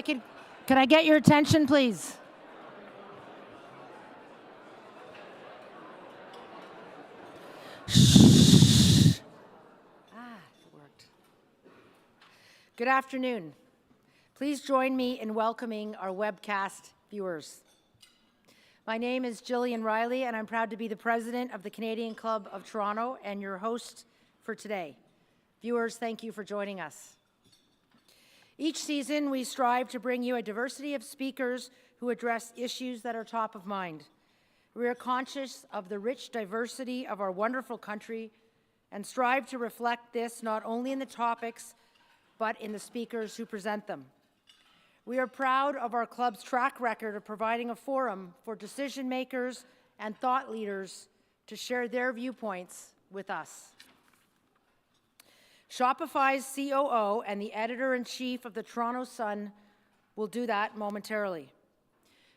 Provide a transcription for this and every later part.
Could I get your attention, please? Shh. It worked. Good afternoon. Please join me in welcoming our webcast viewers. My name is Jillian Riley, and I'm proud to be the president of the Canadian Club of Toronto and your host for today. Viewers, thank you for joining us. Each season, we strive to bring you a diversity of speakers who address issues that are top of mind. We are conscious of the rich diversity of our wonderful country and strive to reflect this not only in the topics, but in the speakers who present them. We are proud of our club's track record of providing a forum for decision makers and thought leaders to share their viewpoints with us. Shopify's COO and the editor-in-chief of the Toronto Sun will do that momentarily.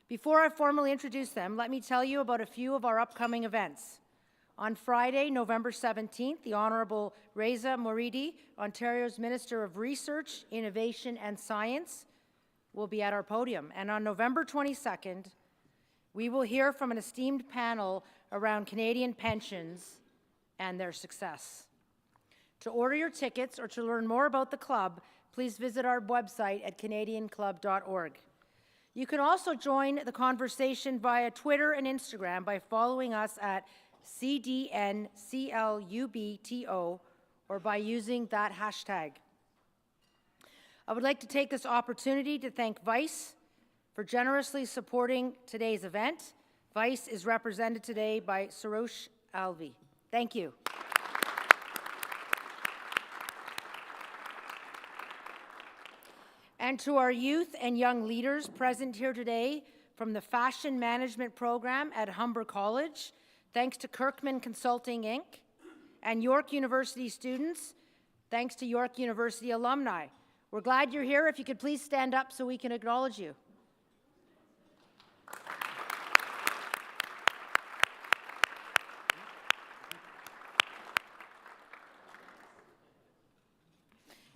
Before I formally introduce them, let me tell you about a few of our upcoming events. On Friday, November 17th, the Honourable Reza Moridi, Ontario's Minister of Research, Innovation and Science, will be at our podium. And on November 22nd, we will hear from an esteemed panel around Canadian pensions and their success. To order your tickets or to learn more about the club, please visit our website at canadianclub.org. You can also join the conversation via Twitter and Instagram by following us at CDNCLUBTO or by using that hashtag. I would like to take this opportunity to thank Vice for generously supporting today's event. Vice is represented today by Sarosh Alvi. Thank you. And to our youth and young leaders present here today from the Fashion Management Program at Humber College, thanks to Kirkman Consulting, Inc., and York University students, thanks to York University alumni. We're glad you're here. If you could please stand up so we can acknowledge you.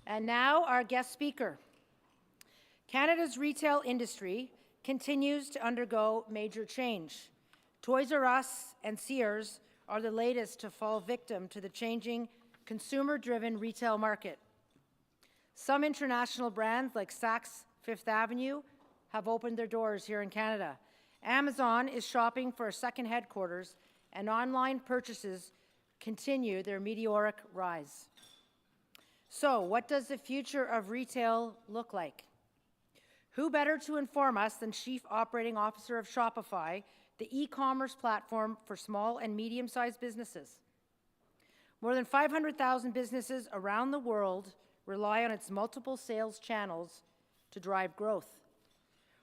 And now our guest speaker. Canada's retail industry continues to undergo major change. Toys R Us and Sears are the latest to fall victim to the changing consumer-driven retail market. Some international brands like Saks Fifth Avenue have opened their doors here in Canada. Amazon is shopping for a second headquarters, and online purchases continue their meteoric rise. So, what does the future of retail look like? Who better to inform us than Chief Operating Officer of Shopify, the e-commerce platform for small and medium-sized businesses? More than 500,000 businesses around the world rely on its multiple sales channels to drive growth.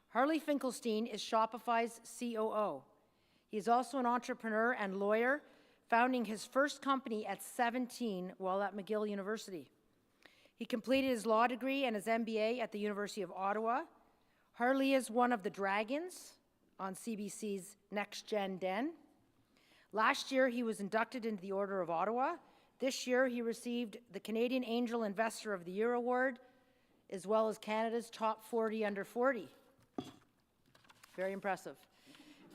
Harley Finkelstein is Shopify's COO. He is also an entrepreneur and lawyer, founding his first company at 17 while at McGill University. He completed his law degree and his MBA at the University of Ottawa. Harley is one of the dragons on CBC's Next Gen Den. Last year, he was inducted into the Order of Ottawa. This year, he received the Canadian Angel Investor of the Year Award, as well as Canada's Top 40 Under 40. Very impressive.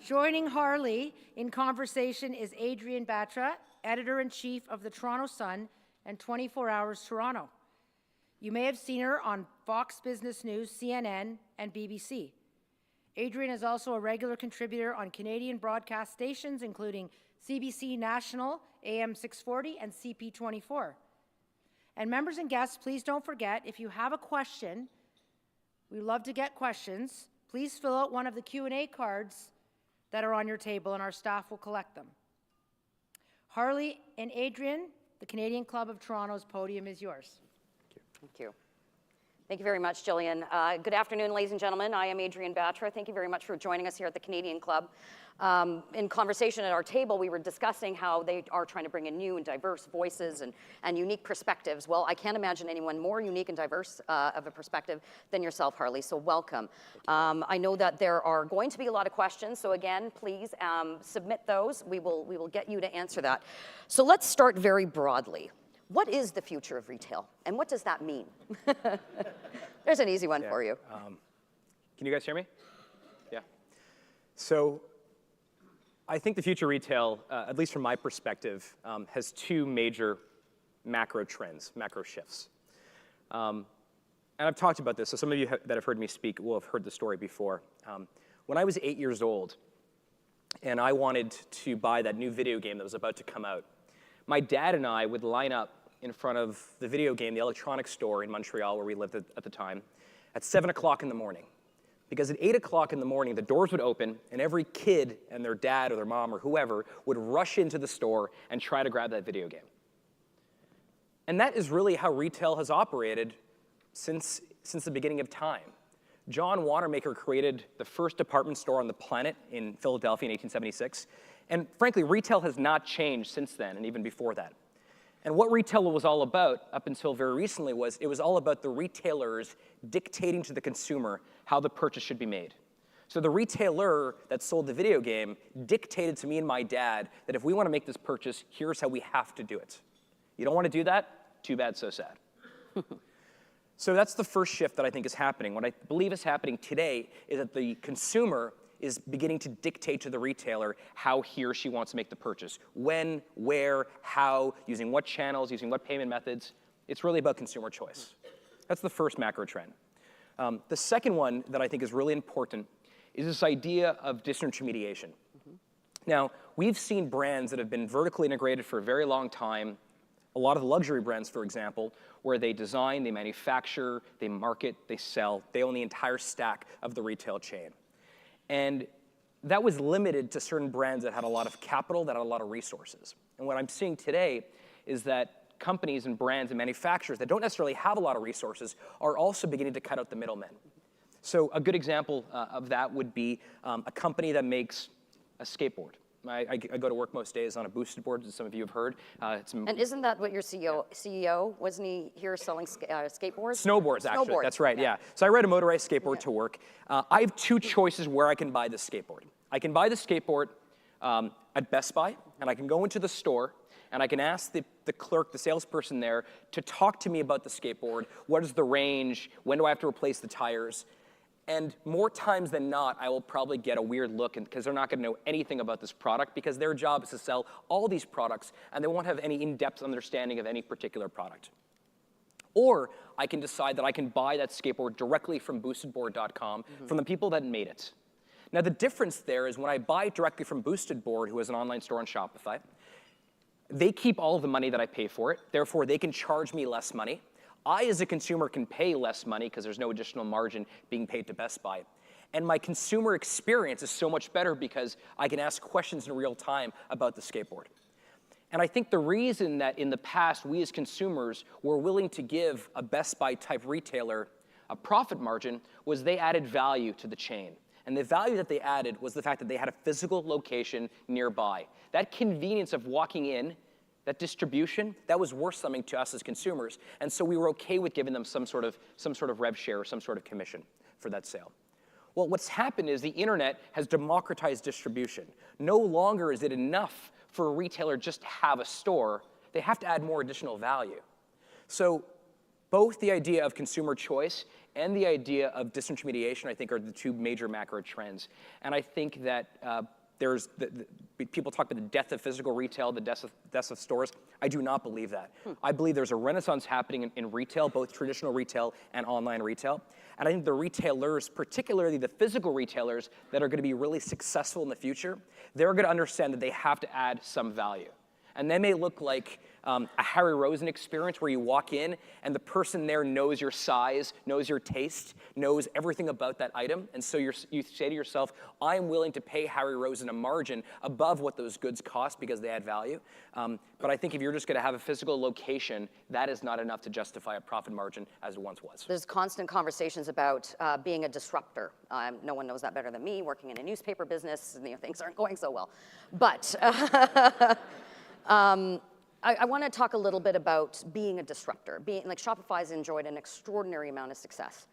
Joining Harley in conversation is Adrienne Batra, Editor-in-Chief of the Toronto Sun and 24 Hours Toronto. You may have seen her on Fox Business News, CNN, and BBC. Adrienne is also a regular contributor on Canadian broadcast stations, including CBC National, AM 640, and CP24. And members and guests, please don't forget, if you have a question, we love to get questions, please fill out one of the Q&A cards that are on your table, and our staff will collect them. Harley and Adrienne, the Canadian Club of Toronto's podium is yours. Thank you. Thank you very much, Jillian. Good afternoon, ladies and gentlemen. I am Adrienne Batra. Thank you very much for joining us here at the Canadian Club. In conversation at our table, we were discussing how they are trying to bring in new and diverse voices and unique perspectives. Well, I can't imagine anyone more unique and diverse of a perspective than yourself, Harley, so welcome. I know that there are going to be a lot of questions, so again, please submit those. We will get you to answer that. So let's start very broadly. What is the future of retail, and what does that mean? There's an easy one for you. Can you guys hear me? Yeah. So I think the future retail, at least from my perspective, has two major macro trends, macro shifts. And I've talked about this, so some of you that have heard me speak will have heard the story before. When I was 8 years old, and I wanted to buy that new video game that was about to come out, my dad and I would line up in front of the video game, the electronics store in Montreal, where we lived at the time, at 7 o'clock in the morning. Because at 8 o'clock in the morning, the doors would open, and every kid and their dad or their mom or whoever would rush into the store and try to grab that video game. And that is really how retail has operated since the beginning of time. John Wanamaker created the first department store on the planet in Philadelphia in 1876. And frankly, retail has not changed since then and even before that. And what retail was all about up until very recently was it was all about the retailers dictating to the consumer how the purchase should be made. So the retailer that sold the video game dictated to me and my dad that if we want to make this purchase, here's how we have to do it. You don't want to do that? Too bad, so sad. So that's the first shift that I think is happening. What I believe is happening today is that the consumer is beginning to dictate to the retailer how he or she wants to make the purchase. When, where, how, using what channels, using what payment methods. It's really about consumer choice. That's the first macro trend. The second one that I think is really important is this idea of disintermediation. Now, we've seen brands that have been vertically integrated for a very long time, a lot of the luxury brands, for example, where they design, they manufacture, they market, they sell, they own the entire stack of the retail chain. And that was limited to certain brands that had a lot of capital, that had a lot of resources. And what I'm seeing today is that companies and brands and manufacturers that don't necessarily have a lot of resources are also beginning to cut out the middlemen. So a good example of that would be a company that makes a skateboard. I go to work most days on a boosted board, as some of you have heard. And isn't that what your CEO, wasn't he here selling skateboards? Snowboards, actually. That's right, yeah. So I ride a motorized skateboard to work. I have two choices where I can buy this skateboard. I can buy the skateboard at Best Buy, and I can go into the store, and I can ask the clerk, the salesperson there, to talk to me about the skateboard. What is the range? When do I have to replace the tires? And more times than not, I will probably get a weird look because they're not going to know anything about this product because their job is to sell all these products and they won't have any in-depth understanding of any particular product. Or I can decide that I can buy that skateboard directly from boostedboard.com from the people that made it. Now the difference there is when I buy it directly from Boosted Board, who has an online store on Shopify, they keep all of the money that I pay for it. Therefore, they can charge me less money. I, as a consumer, can pay less money because there's no additional margin being paid to Best Buy. And my consumer experience is so much better because I can ask questions in real time about the skateboard. And I think the reason that in the past we as consumers were willing to give a Best Buy type retailer a profit margin was they added value to the chain. And the value that they added was the fact that they had a physical location nearby. That convenience of walking in, that distribution, that was worth something to us as consumers. And so we were okay with giving them some sort of rev share or some sort of commission for that sale. Well, what's happened is the internet has democratized distribution. No longer is it enough for a retailer just to have a store. They have to add more additional value. So both the idea of consumer choice and the idea of disintermediation, I think, are the two major macro trends. And I think that people talk about the death of physical retail, the death of stores. I do not believe that. I believe there's a renaissance happening in retail, both traditional retail and online retail. And I think the retailers, particularly the physical retailers that are going to be really successful in the future, they're going to understand that they have to add some value. And they may look like a Harry Rosen experience where you walk in and the person there knows your size, knows your taste, knows everything about that item. And so you say to yourself, I'm willing to pay Harry Rosen a margin above what those goods cost because they add value. But I think if you're just going to have a physical location, that is not enough to justify a profit margin as it once was. There's constant conversations about being a disruptor. No one knows that better than me, working in a newspaper business, things aren't going so well. But I want to talk a little bit about being a disruptor. Like Shopify's enjoyed an extraordinary amount of success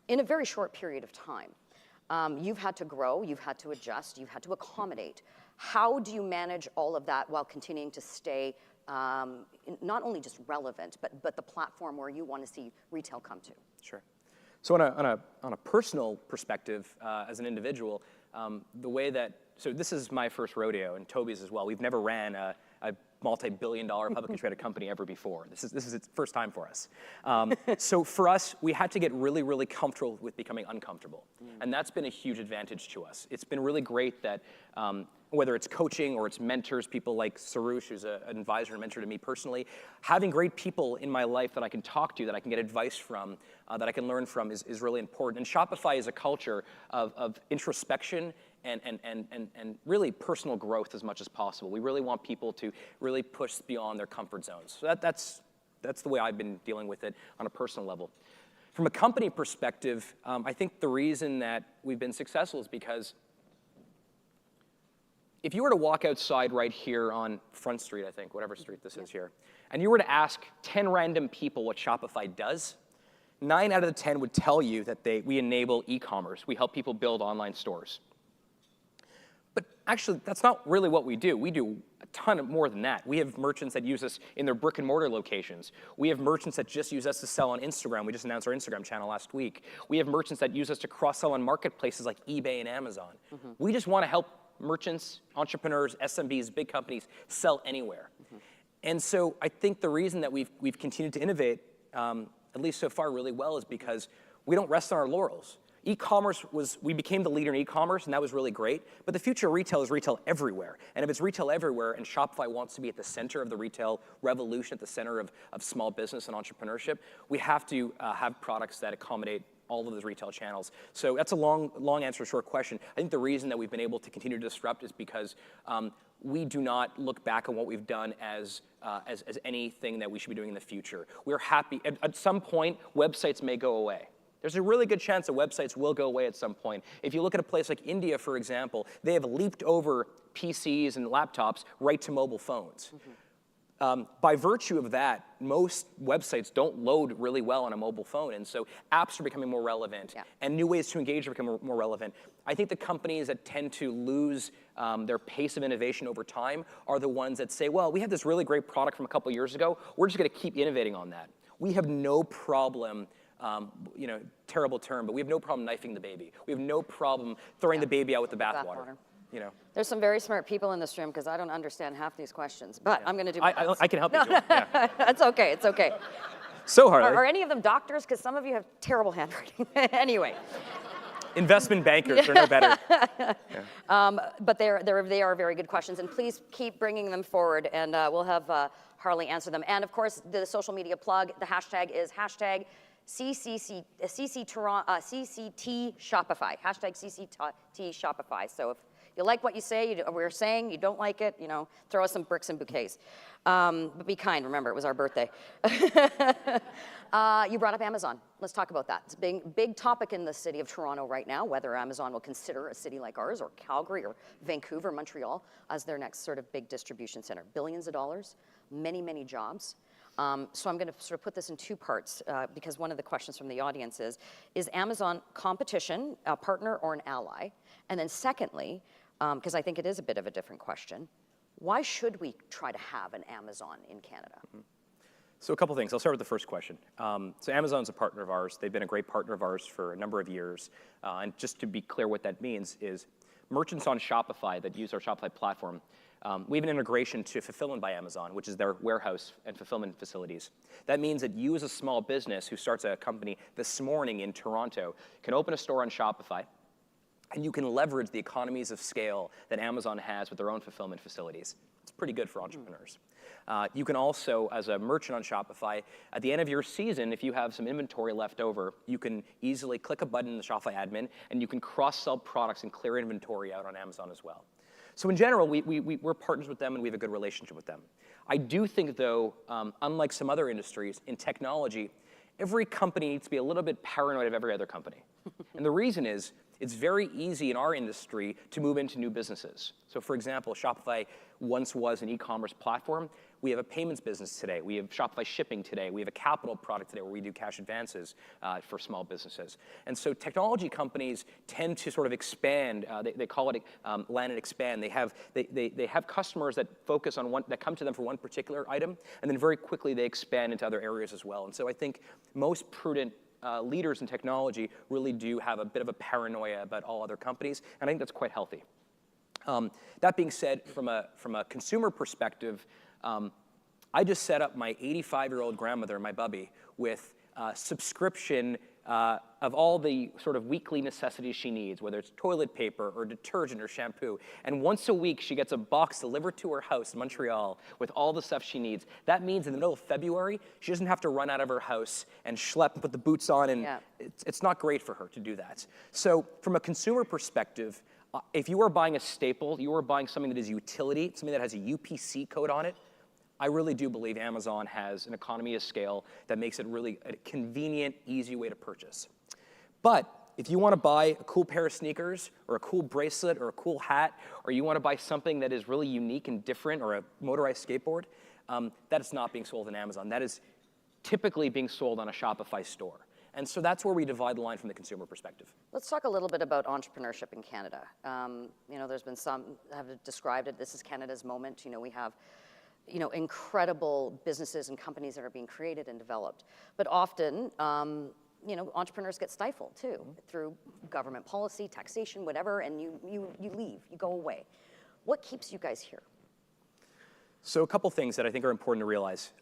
in a very short period of time. You've had to grow, you've had to adjust, you've had to accommodate. How do you manage all of that while continuing to stay not only just relevant, but the platform where you want to see retail come to? Sure. So on a personal perspective, as an individual, the way that, so this is my first rodeo, and Toby's as well. We've never ran a multi-billion-dollar publicly traded company ever before. This is its first time for us. So for us, we had to get really, really comfortable with becoming uncomfortable. And that's been a huge advantage to us. It's been really great that whether it's coaching or it's mentors, people like Sarush, who's an advisor and mentor to me personally, having great people in my life that I can talk to, that I can get advice from, that I can learn from is really important. And Shopify is a culture of introspection and really personal growth as much as possible. We really want people to really push beyond their comfort zones. So that's the way I've been dealing with it on a personal level. From a company perspective, I think the reason that we've been successful is because if you were to walk outside right here on Front Street, I think, whatever street this is here, and you were to ask 10 random people what Shopify does, 9 out of the 10 would tell you that we enable e-commerce. We help people build online stores. But actually, that's not really what we do. We do a ton more than that. We have merchants that use us in their brick and mortar locations. We have merchants that just use us to sell on Instagram. We just announced our Instagram channel last week. We have merchants that use us to cross-sell on marketplaces like eBay and Amazon. We just want to help merchants, entrepreneurs, SMBs, big companies sell anywhere. And so I think the reason that we've continued to innovate, at least so far really well, is because we don't rest on our laurels. E-commerce we became the leader in e-commerce, and that was really great. But the future of retail is retail everywhere. And if it's retail everywhere and Shopify wants to be at the center of the retail revolution, at the center of small business and entrepreneurship, we have to have products that accommodate all of those retail channels. So that's a long answer to a short question. I think the reason that we've been able to continue to disrupt is because we do not look back on what we've done as anything that we should be doing in the future. We're happy. At some point, websites may go away. There's a really good chance that websites will go away at some point. If you look at a place like India, for example, they have leaped over PCs and laptops right to mobile phones. By virtue of that, most websites don't load really well on a mobile phone, and so apps are becoming more relevant, and new ways to engage are becoming more relevant. I think the companies that tend to lose their pace of innovation over time are the ones that say, well, we have this really great product from a couple years ago, we're just gonna keep innovating on that. We have no problem, terrible term, but we have no problem knifing the baby. We have no problem throwing the baby out with the bathwater. There's some very smart people in this room because I don't understand half these questions, but I'm going to do my best. I can help you. Yeah. That's okay. It's okay. So, Harley. Are any of them doctors? Because some of you have terrible handwriting. Anyway. Investment bankers are no better. But they are very good questions, and please keep bringing them forward, and we'll have Harley answer them. And of course, the social media plug, the hashtag is hashtag CCT Shopify, hashtag CCT Shopify. So if you like what you say, we're saying, you don't like it, throw us some bricks and bouquets. But be kind, remember, it was our birthday. You brought up Amazon. Let's talk about that. It's a big topic in the city of Toronto right now, whether Amazon will consider a city like ours or Calgary or Vancouver, Montreal as their next sort of big distribution center. Billions of dollars, many, many jobs. So I'm going to sort of put this in two parts because one of the questions from the audience is Amazon competition, a partner or an ally? And then secondly, because I think it is a bit of a different question, why should we try to have an Amazon in Canada? So a couple things. I'll start with the first question. So Amazon's a partner of ours. They've been a great partner of ours for a number of years. And just to be clear what that means is merchants on Shopify that use our Shopify platform, we have an integration to Fulfillment by Amazon, which is their warehouse and fulfillment facilities. That means that you as a small business who starts a company this morning in Toronto can open a store on Shopify, and you can leverage the economies of scale that Amazon has with their own fulfillment facilities. It's pretty good for entrepreneurs. You can also, as a merchant on Shopify, at the end of your season, if you have some inventory left over, you can easily click a button in the Shopify admin, and you can cross-sell products and clear inventory out on Amazon as well. So in general, we're partners with them, and we have a good relationship with them. I do think, though, unlike some other industries, in technology, every company needs to be a little bit paranoid of every other company. And the reason is, it's very easy in our industry to move into new businesses. So for example, Shopify once was an e-commerce platform. We have a payments business today. We have Shopify shipping today. We have a capital product today where we do cash advances for small businesses. And so technology companies tend to sort of expand. They call it land and expand. They have customers that focus on that come to them for one particular item, and then very quickly they expand into other areas as well. And so I think most prudent leaders in technology really do have a bit of a paranoia about all other companies, and I think that's quite healthy. That being said, from a consumer perspective, I just set up my 85-year-old grandmother, my bubby, with subscription of all the sort of weekly necessities she needs, whether it's toilet paper or detergent or shampoo. And once a week, she gets a box delivered to her house in Montreal with all the stuff she needs. That means in the middle of February, she doesn't have to run out of her house and schlep and put the boots on, and it's not great for her to do that. So from a consumer perspective, if you are buying a staple, you are buying something that is utility, something that has a UPC code on it, I really do believe Amazon has an economy of scale that makes it really a convenient, easy way to purchase. But if you want to buy a cool pair of sneakers or a cool bracelet or a cool hat, or you want to buy something that is really unique and different, or a motorized skateboard, that is not being sold on Amazon. That is typically being sold on a Shopify store. And so that's where we divide the line from the consumer perspective. Let's talk a little bit about entrepreneurship in Canada. There's been some have described it, this is Canada's moment. We have incredible businesses and companies that are being created and developed. But often, entrepreneurs get stifled too, through government policy, taxation, whatever, and you leave, you go away. What keeps you guys here? So a couple things that I think are important to realize.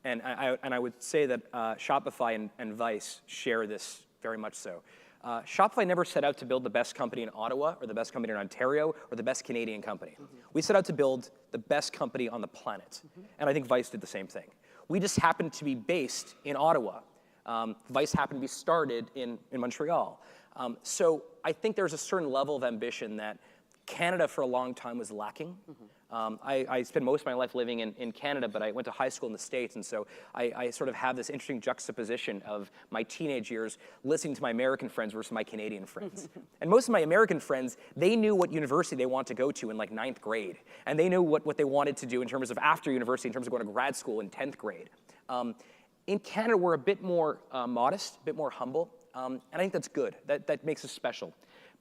And I would say that Shopify and Vice share this very much so. Shopify never set out to build the best company in Ottawa or the best company in Ontario or the best Canadian company. We set out to build the best company on the planet. And I think Vice did the same thing. We just happened to be based in Ottawa. Vice happened to be started in Montreal. So I think there's a certain level of ambition that Canada for a long time was lacking. I spent most of my life living in Canada, but I went to high school in the States, and so I sort of have this interesting juxtaposition of my teenage years listening to my American friends versus my Canadian friends. And most of my American friends, they knew what university they wanted to go to in like 9th grade, and they knew what they wanted to do in terms of after university, in terms of going to grad school in 10th grade. In Canada, we're a bit more modest, a bit more humble, and I think that's good. That makes us special.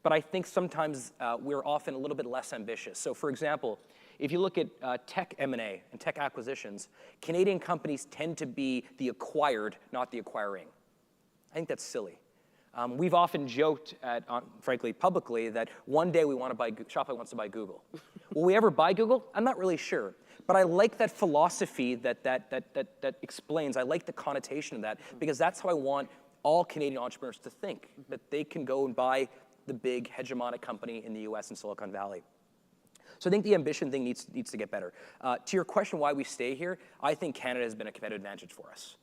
But I think sometimes we're often a little bit less ambitious. So for example, if you look at tech M&A and tech acquisitions, Canadian companies tend to be the acquired, not the acquiring. I think that's silly. We've often joked, frankly, publicly, that one day Shopify wants to buy Google. Will we ever buy Google? I'm not really sure. But I like that philosophy that explains, I like the connotation of that, because that's how I want all Canadian entrepreneurs to think, that they can go and buy the big hegemonic company in the US and Silicon Valley. So I think the ambition thing needs to get better. To your question why we stay here, I think Canada has been a competitive advantage for us.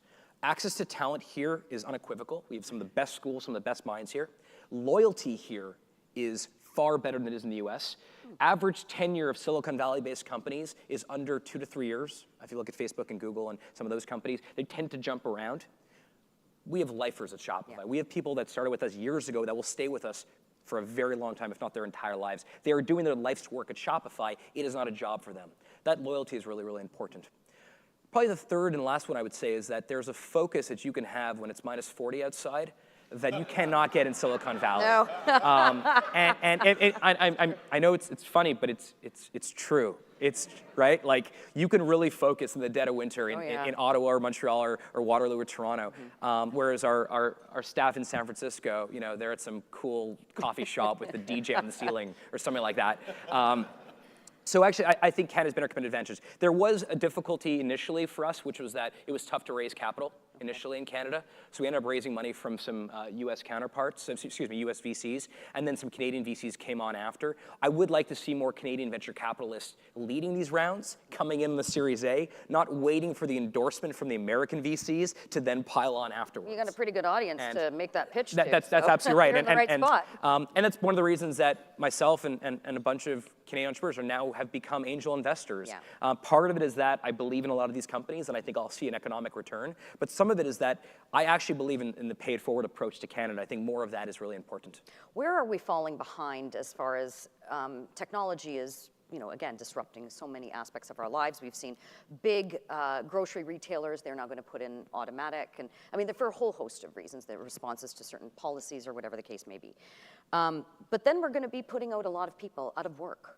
Access to talent here is unequivocal. We have some of the best schools, some of the best minds here. Loyalty here is far better than it is in the US. Average tenure of Silicon Valley-based companies is under 2 to 3 years. If you look at Facebook and Google and some of those companies, they tend to jump around. We have lifers at Shopify. Yeah. We have people that started with us years ago that will stay with us for a very long time, if not their entire lives. They are doing their life's work at Shopify. It is not a job for them. That loyalty is really, really important. Probably the third and last one I would say is that there's a focus that you can have when it's minus 40 outside that you cannot get in Silicon Valley. No. I know it's funny, but it's true. It's right. Like you can really focus in the dead of winter in Ottawa or Montreal or Waterloo or Toronto, whereas our staff in San Francisco, they're at some cool coffee shop with the DJ on the ceiling or something like that. So actually, I think Canada's been our competitive advantage. There was a difficulty initially for us, which was that it was tough to raise capital initially in Canada. So we ended up raising money from some US counterparts, US VCs, and then some Canadian VCs came on after. I would like to see more Canadian venture capitalists leading these rounds, coming in the Series A, not waiting for the endorsement from the American VCs to then pile on afterwards. You got a pretty good audience to make that pitch to. That's absolutely right. You're in the right spot. And that's one of the reasons that myself and a bunch of Canadian entrepreneurs now have become angel investors. Yeah. Part of it is that I believe in a lot of these companies, and I think I'll see an economic return. But some of it is that I actually believe in the paid forward approach to Canada. I think more of that is really important. Where are we falling behind as far as technology is, again, disrupting so many aspects of our lives? We've seen big grocery retailers, they're now going to put in automatic. And I mean, for a whole host of reasons, they're responses to certain policies or whatever the case may be. But then we're going to be putting out a lot of people out of work.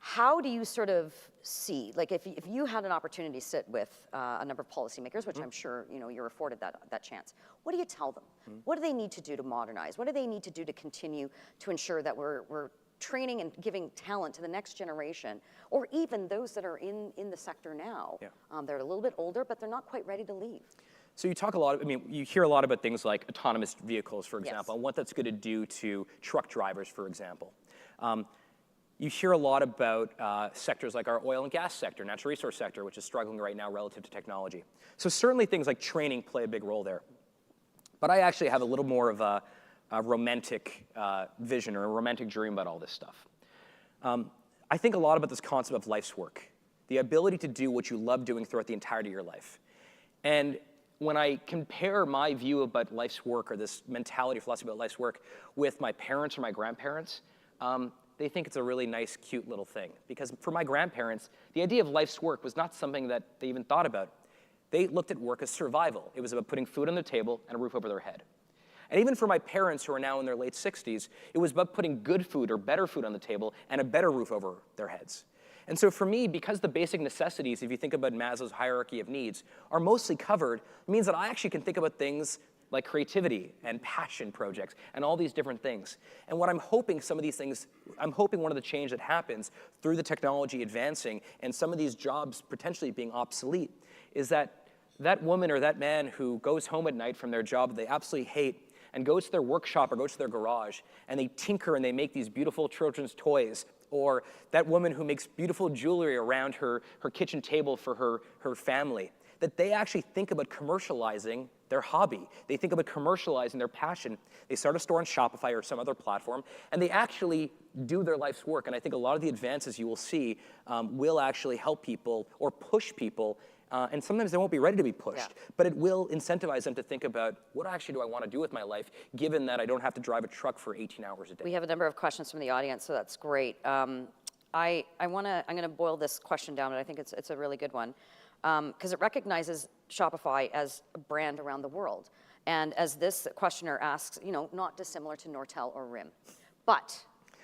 How do you sort of see, like if you had an opportunity to sit with a number of policymakers, which I'm sure you're afforded that chance, what do you tell them? What do they need to do to modernize? What do they need to do to continue to ensure that we're training and giving talent to the next generation, or even those that are in the sector now? Yeah. They're a little bit older, but they're not quite ready to leave. So you talk a lot, you hear a lot about things like autonomous vehicles, for example, Yes. and what that's going to do to truck drivers, for example. You hear a lot about sectors like our oil and gas sector, natural resource sector, which is struggling right now relative to technology. So certainly things like training play a big role there. But I actually have a little more of a romantic vision or a romantic dream about all this stuff. I think a lot about this concept of life's work, the ability to do what you love doing throughout the entirety of your life. And when I compare my view about life's work, or this mentality, philosophy about life's work, with my parents or my grandparents, they think it's a really nice, cute little thing. Because for my grandparents, the idea of life's work was not something that they even thought about. They looked at work as survival. It was about putting food on the table and a roof over their head. And even for my parents, who are now in their late 60s, it was about putting good food or better food on the table and a better roof over their heads. And so for me, because the basic necessities, if you think about Maslow's hierarchy of needs, are mostly covered, it means that I actually can think about things like creativity and passion projects and all these different things. And what I'm hoping I'm hoping one of the change that happens through the technology advancing and some of these jobs potentially being obsolete is that that woman or that man who goes home at night from their job that they absolutely hate and goes to their workshop or goes to their garage and they tinker and they make these beautiful children's toys, or that woman who makes beautiful jewelry around her kitchen table for her family, that they actually think about commercializing their hobby. They think about commercializing their passion. They start a store on Shopify or some other platform, and they actually do their life's work. And I think a lot of the advances you will see will actually help people or push people, and sometimes they won't be ready to be pushed, but it will incentivize them to think about, what actually do I want to do with my life, given that I don't have to drive a truck for 18 hours a day? We have a number of questions from the audience, so that's great. I'm going to boil this question down, but I think it's a really good one, because it recognizes Shopify as a brand around the world. And as this questioner asks, not dissimilar to Nortel or RIM. But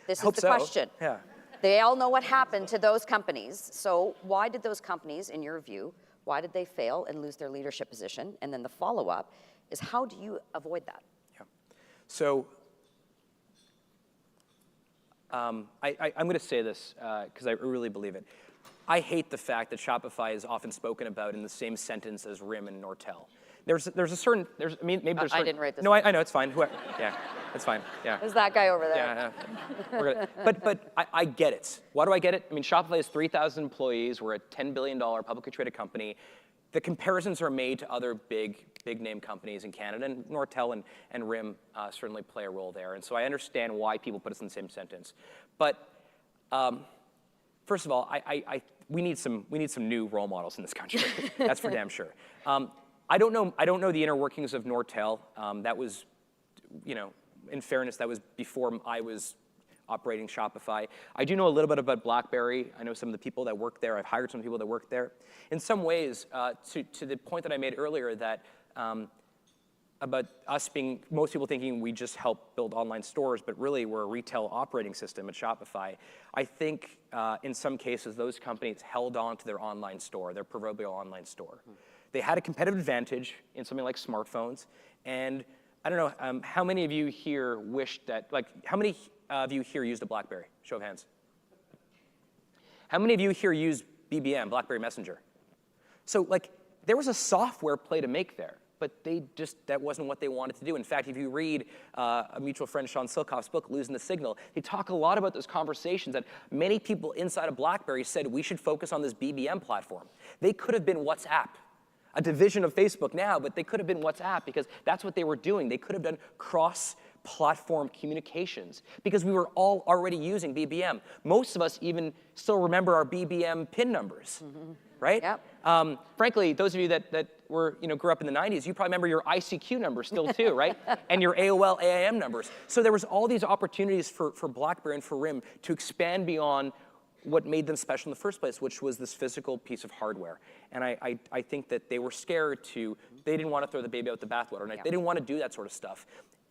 this is the question. Yeah. They all know what happened to those companies. So why did those companies, in your view, why did they fail and lose their leadership position? And then the follow-up is, how do you avoid that? Yeah. So I'm going to say this because I really believe it. I hate the fact that Shopify is often spoken about in the same sentence as RIM and Nortel. There's a certain, maybe there's I didn't write this. No, I know, it's fine. Yeah, it's fine, yeah. There's that guy over there. Yeah. We're gonna, but I get it. Why do I get it? Shopify has 3,000 employees. We're a $10 billion publicly traded company. The comparisons are made to other big name companies in Canada, and Nortel and RIM certainly play a role there. And so I understand why people put us in the same sentence. But first of all, we need some new role models in this country. That's for damn sure. I don't know the inner workings of Nortel. That was, in fairness, that was before I was operating Shopify. I do know a little bit about BlackBerry. I know some of the people that work there. I've hired some people that work there. In some ways, to the point that I made earlier, that about us being, most people thinking we just help build online stores, but really we're a retail operating system at Shopify. I think in some cases those companies held on to their online store, their proverbial online store. They had a competitive advantage in something like smartphones, and I don't know, how many of you here wished that, how many of you here used a BlackBerry? Show of hands. How many of you here used BBM, BlackBerry Messenger? So there was a software play to make there, but that wasn't what they wanted to do. In fact, if you read a mutual friend, Sean Silkoff's book, Losing the Signal, they talk a lot about those conversations that many people inside of BlackBerry said we should focus on this BBM platform. They could have been WhatsApp, a division of Facebook now, but they could have been WhatsApp because that's what they were doing. They could have done cross-platform communications because we were all already using BBM. Most of us even still remember our BBM PIN numbers, right? Yep. Frankly, those of you that grew up in the 90s, you probably remember your ICQ number still too, right? And your AOL AIM numbers. So there was all these opportunities for BlackBerry and for RIM to expand beyond what made them special in the first place, which was this physical piece of hardware. And I think that they were scared they didn't want to throw the baby out the bathwater, and they didn't want to do that sort of stuff.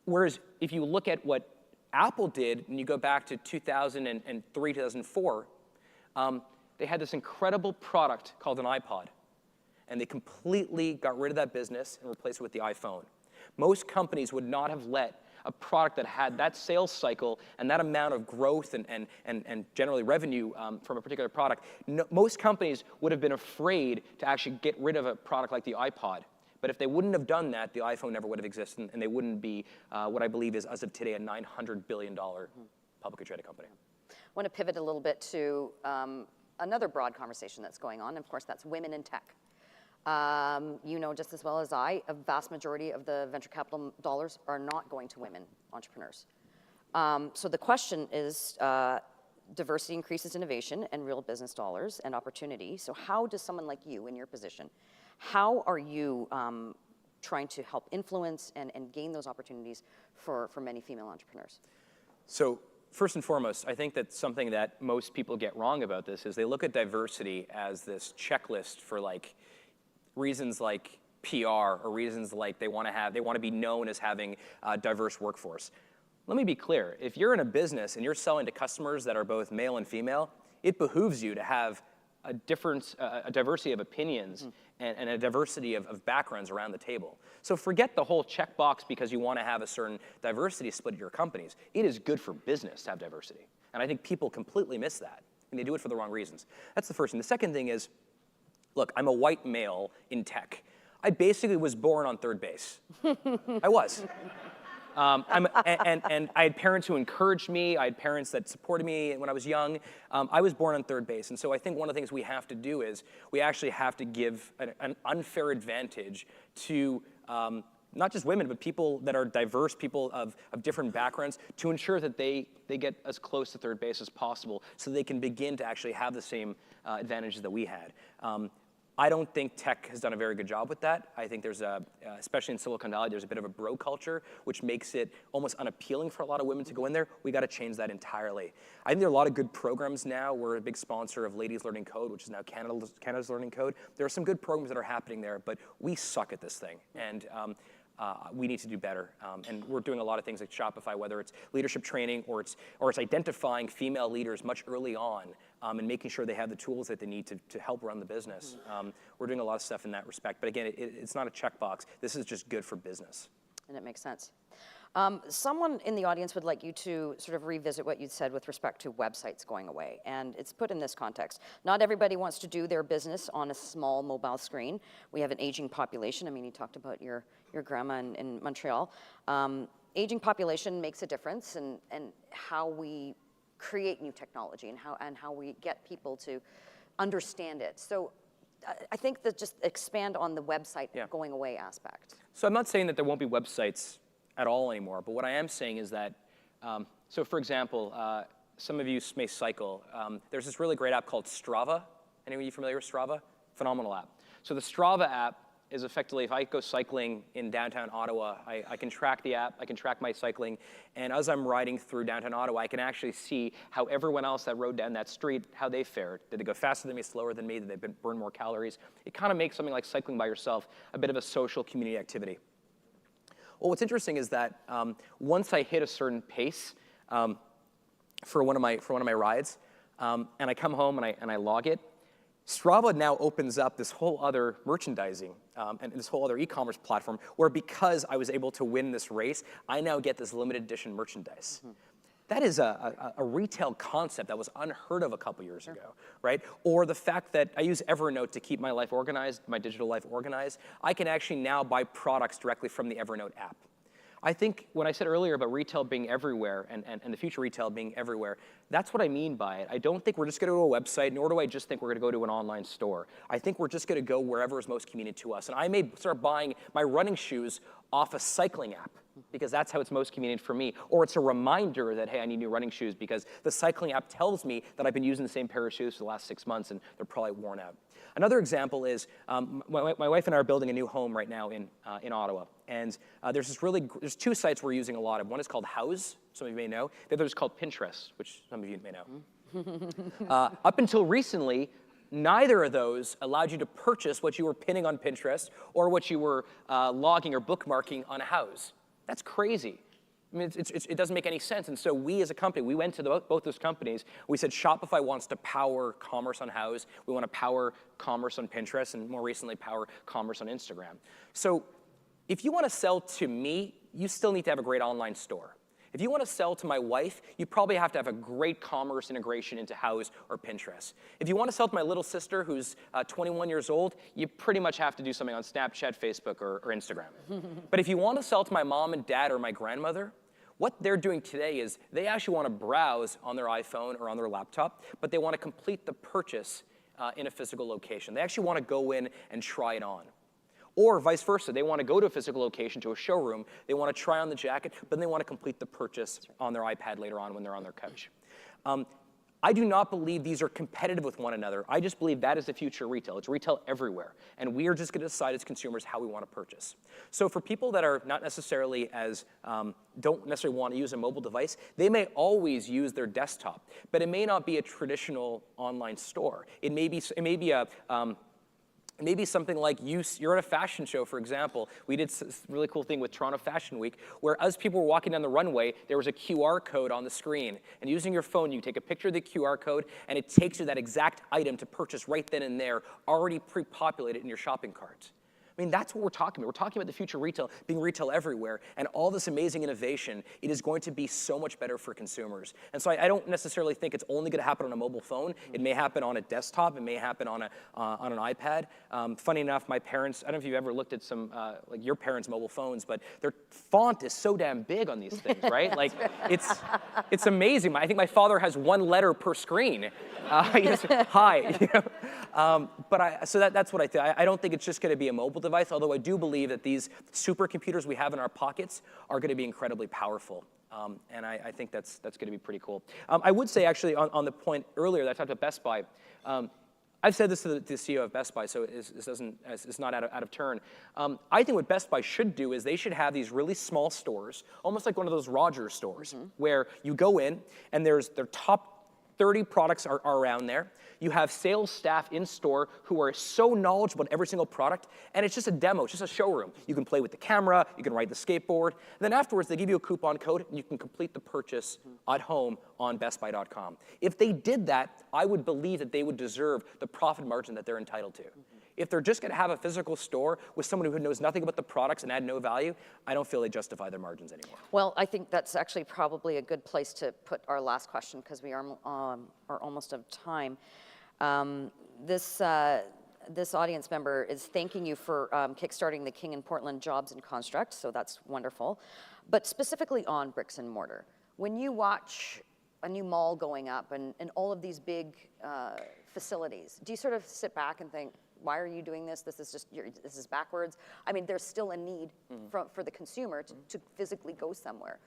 Whereas if you look at what Apple did, and you go back to 2003, 2004, They had this incredible product called an iPod, and they completely got rid of that business and replaced it with the iPhone. Most companies would not have let a product that had that sales cycle and that amount of growth and generally revenue from a particular product. Most companies would have been afraid to actually get rid of a product like the iPod. But if they wouldn't have done that, the iPhone never would have existed, and they wouldn't be what I believe is, as of today, a $900 billion publicly traded company. I want to pivot a little bit to another broad conversation that's going on, and of course, that's women in tech. You know just as well as I, a vast majority of the venture capital dollars are not going to women entrepreneurs. So the question is, diversity increases innovation and real business dollars and opportunity. So how does someone like you in your position, how are you trying to help influence and gain those opportunities for many female entrepreneurs? So first and foremost, I think that something that most people get wrong about this is they look at diversity as this checklist for reasons like PR or reasons like they want to be known as having a diverse workforce. Let me be clear. If you're in a business and you're selling to customers that are both male and female, it behooves you to have a diversity of opinions and a diversity of backgrounds around the table. So forget the whole checkbox because you want to have a certain diversity split at your companies. It is good for business to have diversity. And I think people completely miss that, and they do it for the wrong reasons. That's the first thing. The second thing is, look, I'm a white male in tech. I basically was born on third base. I was. And I had parents who encouraged me. I had parents that supported me when I was young. I was born on third base. And so I think one of the things we have to do is we actually have to give an unfair advantage to not just women, but people that are diverse, people of different backgrounds, to ensure that they get as close to third base as possible so they can begin to actually have the same advantages that we had. I don't think tech has done a very good job with that. I think there's especially in Silicon Valley, there's a bit of a bro culture, which makes it almost unappealing for a lot of women to go in there. We got to change that entirely. I think there are a lot of good programs now. We're a big sponsor of Ladies Learning Code, which is now Canada's Learning Code. There are some good programs that are happening there, but we suck at this thing. And we need to do better. And we're doing a lot of things like Shopify, whether it's leadership training or it's identifying female leaders much early on and making sure they have the tools that they need to help run the business. We're doing a lot of stuff in that respect. But again, it's not a checkbox. This is just good for business. And it makes sense. Someone in the audience would like you to sort of revisit what you said with respect to websites going away. And it's put in this context. Not everybody wants to do their business on a small mobile screen. We have an aging population. I mean, you talked about your grandma in Montreal. Aging population makes a difference in how we create new technology and how we get people to understand it. So I think that just expand on the website going away aspect. So I'm not saying that there won't be websites at all anymore, but what I am saying is that, so for example, some of you may cycle. There's this really great app called Strava. Anyone of you familiar with Strava? Phenomenal app. So the Strava app is effectively, if I go cycling in downtown Ottawa, I can track the app, I can track my cycling, and as I'm riding through downtown Ottawa, I can actually see how everyone else that rode down that street, how they fared. Did they go faster than me, slower than me? Did they burn more calories? It kind of makes something like cycling by yourself a bit of a social community activity. Well, what's interesting is that once I hit a certain pace for one of my rides, and I come home and I log it, Strava now opens up this whole other merchandising and this whole other e-commerce platform where, because I was able to win this race, I now get this limited edition merchandise. That is a retail concept that was unheard of a couple years ago, right? Or the fact that I use Evernote to keep my life organized, my digital life organized. I can actually now buy products directly from the Evernote app. I think when I said earlier about retail being everywhere and the future retail being everywhere, that's what I mean by it. I don't think we're just going to go to a website, nor do I just think we're going to go to an online store. I think we're just going to go wherever is most convenient to us. And I may start buying my running shoes off a cycling app because that's how it's most convenient for me. Or it's a reminder that, hey, I need new running shoes because the cycling app tells me that I've been using the same pair of shoes for the last 6 months and they're probably worn out. Another example is my wife and I are building a new home right now in Ottawa. And there's two sites we're using a lot of. One is called House, some of you may know. The other is called Pinterest, which some of you may know. Up until recently, neither of those allowed you to purchase what you were pinning on Pinterest or what you were logging or bookmarking on House. That's crazy. I mean, it doesn't make any sense. And so we as a company, we went to both those companies. We said Shopify wants to power commerce on Houzz. We want to power commerce on Pinterest, and more recently, power commerce on Instagram. So if you want to sell to me, you still need to have a great online store. If you want to sell to my wife, you probably have to have a great commerce integration into Houzz or Pinterest. If you want to sell to my little sister who's 21 years old, you pretty much have to do something on Snapchat, Facebook, or Instagram. But if you want to sell to my mom and dad or my grandmother, what they're doing today is they actually want to browse on their iPhone or on their laptop, but they want to complete the purchase in a physical location. They actually want to go in and try it on. Or vice versa, they want to go to a physical location, to a showroom, they want to try on the jacket, but then they want to complete the purchase on their iPad later on when they're on their couch. I do not believe these are competitive with one another. I just believe that is the future of retail. It's retail everywhere. And we are just going to decide as consumers how we want to purchase. So for people that are not necessarily don't necessarily want to use a mobile device, they may always use their desktop. But it may not be a traditional online store. It may be a maybe something like you're at a fashion show, for example. We did this really cool thing with Toronto Fashion Week, where as people were walking down the runway, there was a QR code on the screen. And using your phone, you take a picture of the QR code, and it takes you that exact item to purchase right then and there, already pre-populated in your shopping cart. I mean, that's what we're talking about. We're talking about the future of retail being retail everywhere, and all this amazing innovation. It is going to be so much better for consumers. And so I don't necessarily think it's only going to happen on a mobile phone. It may happen on a desktop. It may happen on an iPad. Funny enough, my parents, I don't know if you've ever looked at some, like your parents' mobile phones, but their font is so damn big on these things, right? Like, it's amazing. I think my father has one letter per screen. Hi. You know? So that's what I think. I don't think it's just going to be a mobile device, although I do believe that these supercomputers we have in our pockets are going to be incredibly powerful. And I think that's going to be pretty cool. I would say, actually, on the point earlier that I talked about Best Buy, I've said this to the CEO of Best Buy, so it's not out of turn. I think what Best Buy should do is they should have these really small stores, almost like one of those Rogers stores, where you go in and their top 30 products are around there. You have sales staff in store who are so knowledgeable about every single product, and it's just a demo, it's just a showroom. You can play with the camera, you can ride the skateboard, and then afterwards they give you a coupon code and you can complete the purchase at home on bestbuy.com. If they did that, I would believe that they would deserve the profit margin that they're entitled to. If they're just going to have a physical store with someone who knows nothing about the products and add no value, I don't feel they justify their margins anymore. Well, I think that's actually probably a good place to put our last question, because we are almost out of time. This audience member is thanking you for kickstarting the King and Portland Jobs and Construct, so that's wonderful. But specifically on bricks and mortar, when you watch a new mall going up and all of these big facilities, do you sort of sit back and think, why are you doing this? This is backwards. I mean, there's still a need for the consumer to physically go somewhere.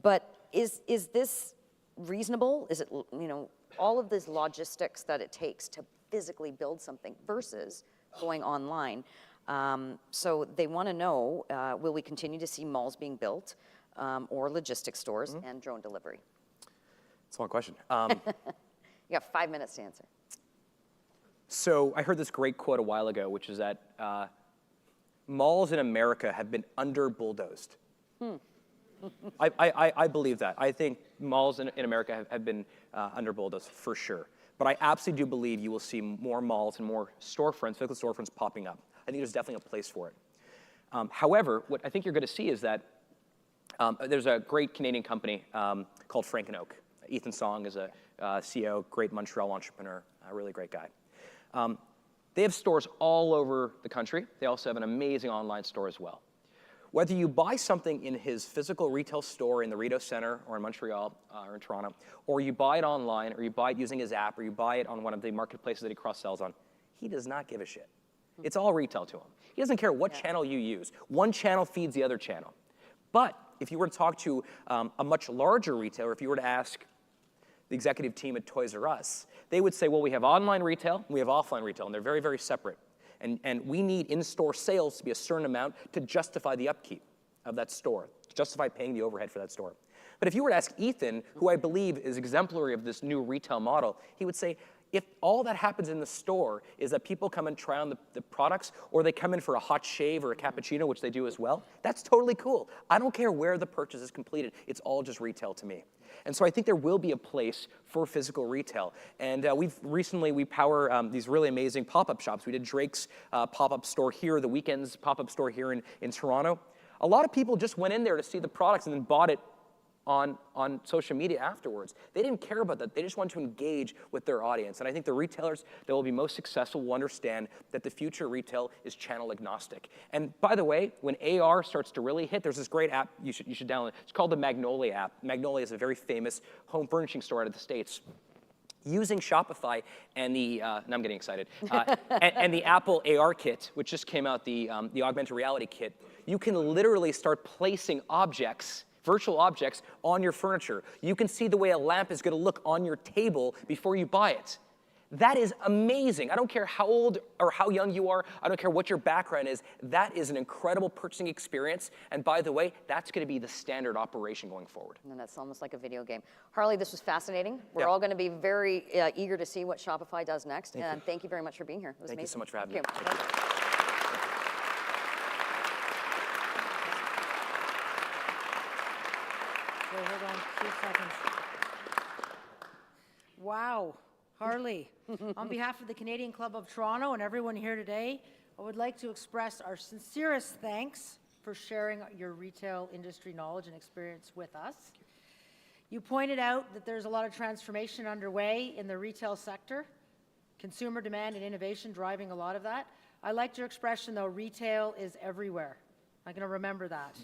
But is this reasonable? Is it, all of these logistics that it takes to physically build something versus going online? So they want to know, will we continue to see malls being built or logistics stores and drone delivery? It's a long question. You got 5 minutes to answer. So I heard this great quote a while ago, which is that malls in America have been under-bulldozed. I believe that. I think malls in America have been under-bulldozed for sure. But I absolutely do believe you will see more malls and more storefronts, physical storefronts popping up. I think there's definitely a place for it. However, what I think you're going to see is that there's a great Canadian company called Frank & Oak. Ethan Song is a CEO, great Montreal entrepreneur, a really great guy. They have stores all over the country. They also have an amazing online store as well. Whether you buy something in his physical retail store in the Rideau Centre or in Montreal or in Toronto, or you buy it online, or you buy it using his app, or you buy it on one of the marketplaces that he cross-sells on, he does not give a shit. It's all retail to him. He doesn't care what channel you use. One channel feeds the other channel. But if you were to talk to a much larger retailer, if you were to ask the executive team at Toys R Us, they would say, well, we have online retail, and we have offline retail, and they're very, very separate. And we need in-store sales to be a certain amount to justify the upkeep of that store, to justify paying the overhead for that store. But if you were to ask Ethan, who I believe is exemplary of this new retail model, he would say, if all that happens in the store is that people come and try on the products, or they come in for a hot shave or a cappuccino, which they do as well, that's totally cool. I don't care where the purchase is completed. It's all just retail to me. And so I think there will be a place for physical retail. And we power these really amazing pop-up shops. We did Drake's pop-up store here, the Weekend's pop-up store here in Toronto. A lot of people just went in there to see the products and then bought it on social media afterwards. They didn't care about that. They just wanted to engage with their audience. And I think the retailers that will be most successful will understand that the future retail is channel agnostic. And by the way, when AR starts to really hit, there's this great app you should download. It's called the Magnolia app. Magnolia is a very famous home furnishing store out of the States. Using Shopify and now I'm getting excited, and the Apple AR kit, which just came out, the augmented reality kit, you can literally start placing objects, virtual objects, on your furniture. You can see the way a lamp is going to look on your table before you buy it. That is amazing. I don't care how old or how young you are. I don't care what your background is. That is an incredible purchasing experience. And by the way, that's going to be the standard operation going forward. And that's almost like a video game. Harley, this was fascinating. We're Yeah. all going to be very eager to see what Shopify does next. Thank you very much for being here. It was Thank you amazing. so much for having Thank me. you. Wait, hold on 2 seconds. Wow, Harley, on behalf of the Canadian Club of Toronto and everyone here today, I would like to express our sincerest thanks for sharing your retail industry knowledge and experience with us. You pointed out that there's a lot of transformation underway in the retail sector, consumer demand and innovation driving a lot of that. I liked your expression, though, retail is everywhere. I'm going to remember that.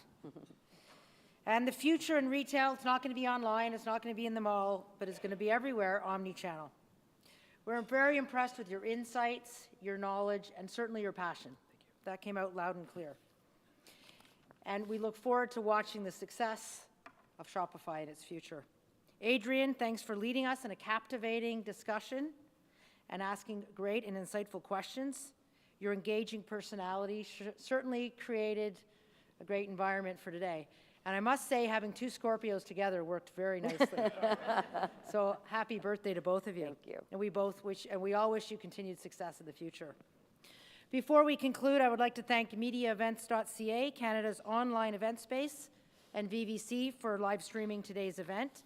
And the future in retail, it's not going to be online, it's not going to be in the mall, but it's going to be everywhere, omnichannel. We're very impressed with your insights, your knowledge, and certainly your passion. That came out loud and clear. And we look forward to watching the success of Shopify in its future. Adrienne, thanks for leading us in a captivating discussion and asking great and insightful questions. Your engaging personality certainly created a great environment for today. And I must say, having two Scorpios together worked very nicely. So happy birthday to both of you. Thank you. And we all wish you continued success in the future. Before we conclude, I would like to thank MediaEvents.ca, Canada's online event space, and VVC for live streaming today's event.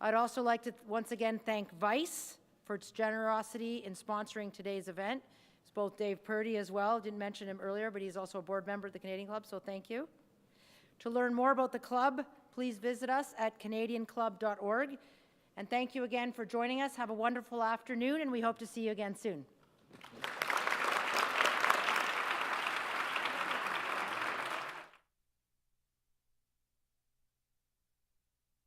I'd also like to once again thank Vice for its generosity in sponsoring today's event. It's both Dave Purdy as well. Didn't mention him earlier, but he's also a board member at the Canadian Club, so thank you. To learn more about the club, please visit us at canadianclub.org. And thank you again for joining us. Have a wonderful afternoon, and we hope to see you again soon.